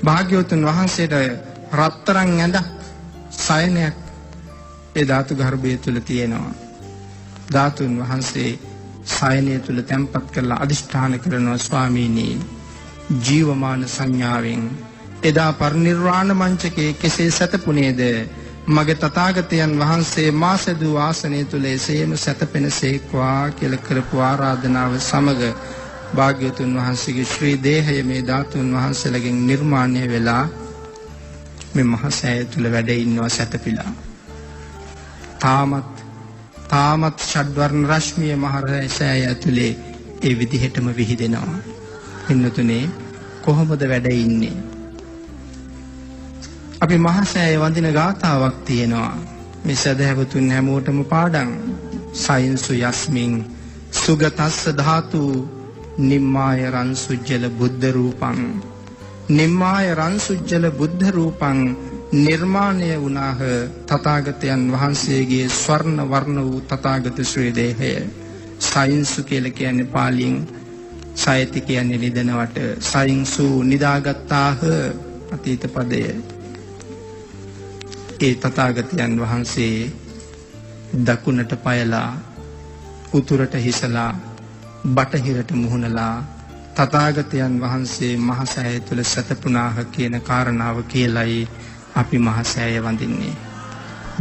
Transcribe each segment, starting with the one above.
භාග්‍යවතුන් වහන්සේට රත්තරන් ඇඳ සයනයක් ඒ ධාතු ගර්භය තුල තියෙනවා. ධාතුන් වහන්සේ සයනය තුල තැන්පත් කරලා අදිෂ්ඨාන කරනවා ස්වාමීනි ජීවමාන සංඥාවෙන් එදා පරිනිර්වාණ මංචකයේ කෙසේ සැතපුණේද මගේ තථාගතයන් වහන්සේ මා සදූ ආසනය තුල එසේම සැතපෙනසේක්වා කියලා කරපු ආරාධනාව සමග භාග්‍යවතුන් වහන්සේගේ ශ්‍රී දේහය මේ ධාතුන් වහන්සේලාගෙන් නිර්මාණය වෙලා මේ මහසෑය තුල වැඩ ඉන්නවා සැතපීලා. තාමත් ෂඩ්වර්ණ රශ්මිය මහසෑය ඇතුලේ ඒ විදිහටම විහිදෙනවා. පින්නතුනේ කොහොමද වැඩ ඉන්නේ? අපි මහසෑය වඳින ගාථාවක් තියෙනවා. මේ සදහැවතුන් හැමෝටම පාඩම්. සයින්සු යස්මින් සුගතස්ස ධාතු නිම්මාය රන්සුජ්ජල බුද්ධ රූපං නිම්මාය රන්සුජ්ජල බුද්ධ රූපං නිර්මාණය වුණාහ තථාගතයන් වහන්සේගේ ස්වර්ණ වර්ණ වූ තථාගත ශ්‍රී දේහය. සයින්සු කියලා කියන්නේ පාලියෙන් සයති කියන්නේ නිදනවට සයින්සු නිදාගත්තාහ අතීත පදය. ඒ තථාගතයන් වහන්සේ දකුණට පයලා උතුරට හිසලා බටහිරට මුහුණලා තථාගතයන් වහන්සේ මහසෑය තුල සැතපුණාහ කියන කාරණාව කියලයි අපි මහසෑය වඳින්නේ.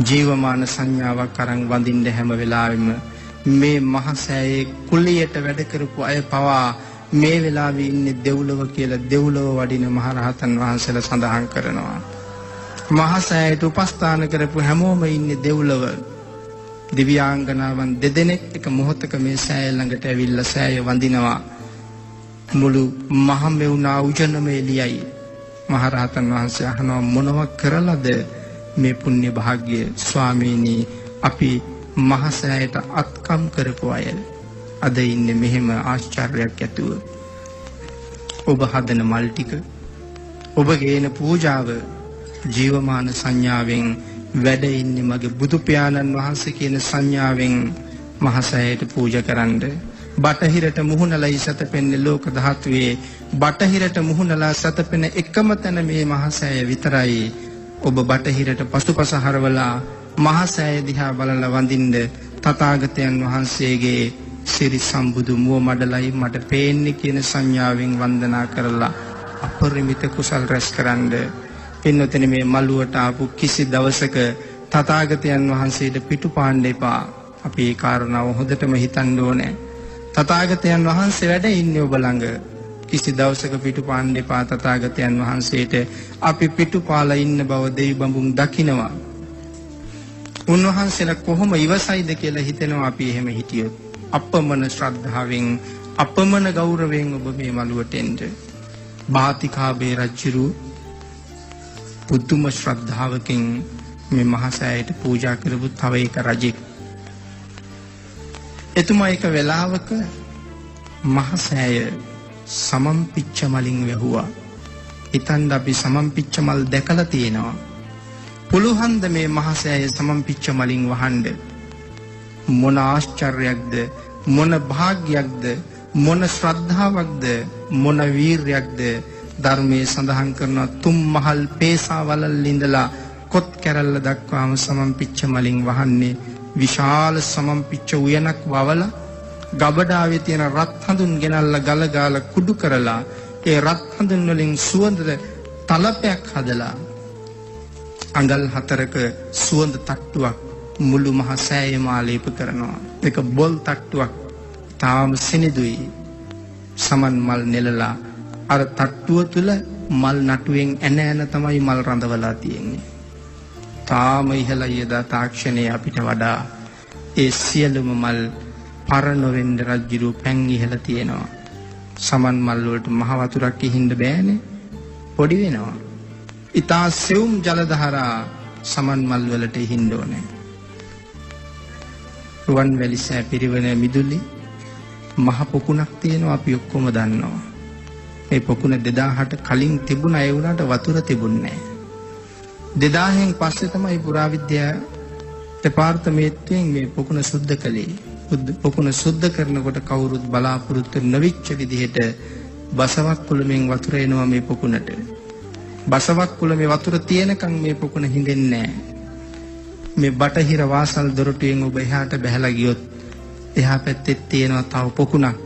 ජීවමාන සංඥාවක් අරන් වඳින්න හැම වෙලාවෙම මේ මහසෑයේ කුලියට වැඩ කරපු අය පවා මේ වෙලාවේ ඉන්නේ දෙව්ලොව කියලා දෙව්ලොව වඩින මහරහතන් වහන්සේලා සඳහන් කරනවා. මහසෑයට උපස්ථාන කරපු හැමෝම ඉන්නේ දෙව්ලොව. දිව්‍යාංගනාවන් දෙදෙනෙක් එක මොහොතක මේ සෑය ළඟට ඇවිල්ලා සෑය වඳිනවා. මුළු මහමෙවුනා උජනම එළියයි. මහරහතන් වහන්සේ අහනවා මොනව කරලාද මේ පුණ්‍ය භාග්‍ය ස්වාමීනි අපි මහසෑයට අත්කම් කරපු අය අද ඉන්නේ මෙහෙම ආශ්චර්යයක් ඇතුව. ඔබ හදන මල් ටික ඔබ ගේන පූජාව ජීවමාන සංඥාවෙන් වැඩ ඉන්නේ මගේ බුදු පියාණන් වහන්සේ කියන සංඥාවෙන් මහසෑයට පූජා කරන්න. බටහිරට මුහුණලයි සතපෙන්නේ ලෝක ධාතුවේ බටහිරට මුහුණලා සතපෙන එකම තැන මේ මහසෑය විතරයි. ඔබ බටහිරට පසුපස හරවලා මහසෑය දිහා බලලා වඳින්න තථාගතයන් වහන්සේගේ සිරි සම්බුදු මුව මඩලයි මට පේන්නේ කියන සංඥාවෙන් වන්දනා කරලා අපරිමිත කුසල් රැස් කරන්න. පින්නතෙනි මේ මළුවට ආපු කිසි දවසක තථාගතයන් වහන්සේට පිටුපාන්න එපා. අපි ඒ කාරණාව හොඳටම හිතන්න ඕනේ. තථාගතයන් වහන්සේ වැඩ ඉන්නේ ඔබ ළඟ. කිසි දවසක පිටුපාන්න එපා තථාගතයන් වහන්සේට. අපි පිටුපාලා ඉන්න බව දෙවි බඹුන් දකිනවා. උන්වහන්සේලා කොහොම ඉවසයිද කියලා හිතෙනවා අපි එහෙම හිටියොත්. අපමණ ශ්‍රද්ධාවෙන් අපමණ ගෞරවයෙන් ඔබ මේ මළුවට එන්න. බාතිකාබේ රජුරු පුදුම ශ්‍රද්ධාවකින් මේ මහසෑයට පූජා කරපු තව එක රජෙක්. එතුමා එක වෙලාවක මහසෑය සමම්පිච්ච මලින් වැහුවා. හිතන්න අපි සමම්පිච්ච මල් දැකලා තියෙනවා. පුළුවන් ද මේ මහසෑය සමම්පිච්ච මලින් වහන්න? මොන ආශ්චර්යයක්ද, මොන භාග්‍යයක්ද, මොන ශ්‍රද්ධාවක්ද, මොන වීරයක්ද. ධර්මයේ සඳහන් කරන තුම් මහල් පේසාවලල් ඉඳලා කොත් කැරල්ල දක්වාම සමම්පිච්ච මලින් වහන්නේ. විශාල සමම්පිච්ච උයනක් වවලා ගබඩාවේ තියෙන රත් හඳුන් ගෙනල්ලා ගල ගාලා කුඩු කරලා ඒ රත් හඳුන් වලින් සුවඳ තලපයක් හදලා අඟල් 4ක සුවඳ තට්ටුවක් මුළු මහ සෑයම ආලේප කරනවා. ඒක බොල් තට්ටුවක්. තාම සිනිදුයි. සමන් මල් නෙලලා අර තට්ටුව තුල මල් නටුවෙන් එන තමයි මල් රඳවලා තියෙන්නේ. තාම ඉහළයි එදා තාක්ෂණයේ අපිට වඩා ඒ සියලුම මල් පරණ වෙන්න රජ්ජුරු පැන් ඉහළ තියෙනවා. සමන් මල් වලට මහ වතුරක් ඉහින්න බෑනේ. පොඩි වෙනවා. ඊතා සෙවුම් ජල දහරා සමන් මල් වලට ඉහින්න ඕනේ. රුවන්වැලි සෑ පිරිවෙන මිදුලි මහ පොකුණක් තියෙනවා අපි ඔක්කොම දන්නවා. මේ පොකුණ 2008 කලින් තිබුණා ඒ වුණාට වතුර තිබුණේ නැහැ. 2000න් පස්සේ තමයි පුරාවිද්‍යා දෙපාර්තමේන්තුවෙන් මේ පොකුණ සුද්ධ කළේ. පොකුණ සුද්ධ කරනකොට කවුරුත් බලාපොරොත්තු නොවිච්ච විදිහට බසවක් කුළුමින් වතුර එනවා මේ පොකුණට. බසවක් කුල මේ වතුර තියෙනකන් මේ පොකුණ හිඳෙන්නේ නැහැ. මේ බටහිර වාසල් දොරටුවෙන් ඔබ එහාට බැහැලා ගියොත් එහා පැත්තේ තියෙනවා තව පොකුණක්.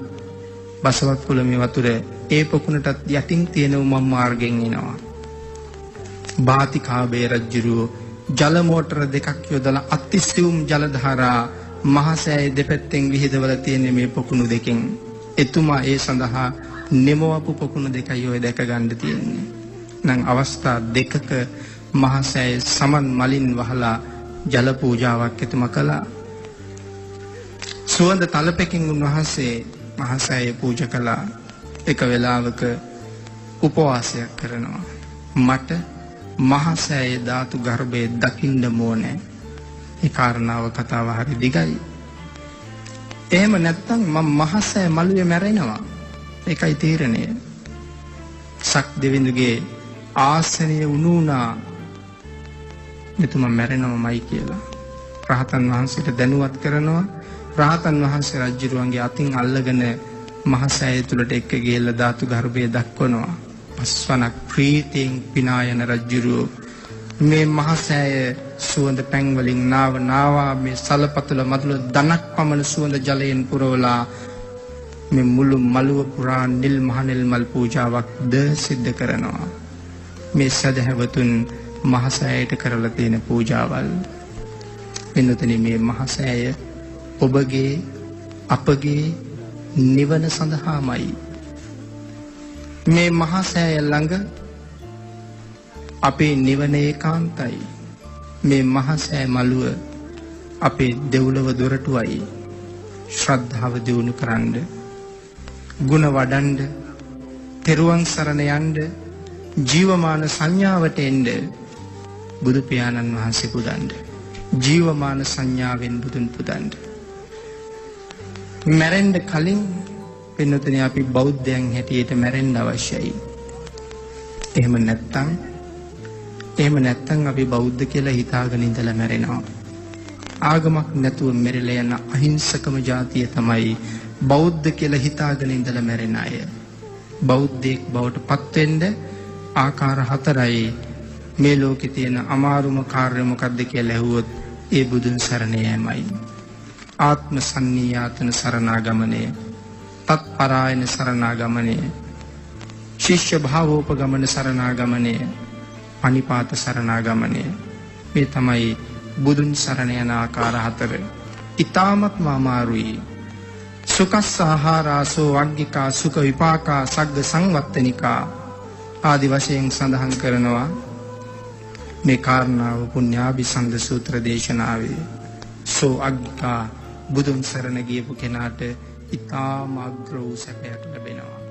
බසවක් කුල මේ වතුර ඒ පොකුණටත් යටින් තියෙන උමම් මාර්ගෙන් එනවා. බාතිකාබේ රජුරෝ ජල මෝටර දෙකක් යොදලා අතිසියුම් ජල ධාරා මහසෑය දෙපැත්තෙන් විහිදවල තියෙන මේ පොකුණු දෙකෙන් එතුමා ඒ සඳහා නෙමවපු පොකුණු දෙකයි ඔය දැක ගන්න තියෙන්නේ. නම් අවස්ථා දෙකක මහසෑය සමන් මලින් වහලා ජල පූජාවක් එතුමා කළා. සුවඳ තලපකින් උන්වහන්සේ මහසෑය පූජා කළා. එක වෙලාවක උපවාසයක් කරනවා. මට මහසෑය ධාතු ගර්භයේ දකින්න ඕනේ. ඒ කාරණාව කතාව හරි දිගයි. එහෙම නැත්නම් මම මහසෑය මළුවේ මැරෙනවා. ඒකයි තීරණය. සක් දෙවිඳුගේ ආසනය උණුනා මෙතුමා මැරෙනවමයි කියලා රහතන් වහන්සේට දැනුවත් කරනවා. රහතන් වහන්සේ රජුරුවන්ගේ අතින් අල්ලගෙන මහසෑය තුලට එක්ක ගිහලා ධාතු ගර්භය දක්වනවා. පස්වනක් ප්‍රීතියෙන් පිනා යන රජුරුව මේ මහසෑය සුවඳ පැන් වලින් නාවා මේ සලපතුල මතුල දනක් පමණ සුවඳ ජලයෙන් පුරවලා මේ මුළු මළුව පුරා නිල් මහනෙල් මල් පූජාවක් ද සිද්ධ කරනවා. මේ සදහැවතුන් මහසෑයට කරලා තියෙන පූජාවල්. එන්නතනි මේ මහසෑය ඔබගේ අපගේ නිවන සඳහාමයි. මේ මහසෑය ළඟ අපේ නිවන ඒකාන්තයි. මේ මහසෑය මළුව අපේ දෙව්ලොව දොරටුවයි. ශ්‍රද්ධාව දියුණු කරන්න, ගුණ වඩන්න, තෙරුවන් සරණ යන්න, ජීවමාන සංඥාවට එන්න බුදු පියාණන් වහන්සේ පුදන්න. ජීවමාන සංඥාවෙන් බුදුන් පුදන්න. මැරෙන්න කලින් පින්නතනේ අපි බෞද්ධයන් හැටියට මැරෙන්න අවශ්‍යයි. එහෙම නැත්තම් අපි බෞද්ධ කියලා හිතාගෙන ඉඳලා මැරෙනවා. ආගමක් නැතුව මෙරළ යන අහිංසකම ජාතිය තමයි බෞද්ධ කියලා හිතාගෙන ඉඳලා මැරෙන අය. බෞද්ධයෙක් බවට පත් වෙන්න ආකාර 4යි. මේ ලෝකේ තියෙන අමාරුම කාර්ය මොකක්ද කියලා ඇහුවොත් ඒ බුදුන් සරණ යෑමයි. ආත්ම සන්නියාතන සරණාගමනය, තත්පරායන සරණාගමනය, ශිෂ්‍ය භාවෝපගමන සරණාගමනය, පනිපාත සරණාගමනය. මේ තමයි බුදුන් සරණ යන ආකාර 4. ඊ타මත්ම අමාරුයි. සුඛස්සාහාරාසෝ වග්ගිකා සුඛ විපාකා සග්ග සංවත්තනිකා ආදි වශයෙන් සඳහන් කරනවා. මේ කාරණාව පුණ්‍යාභිසන්ද සූත්‍ර දේශනාවේ සෝ අග්ගිකා බුදුන් සරණ ගියපු කෙනාට ඊ타ම අග්‍ර වූ සැපයක් ලැබෙනවා.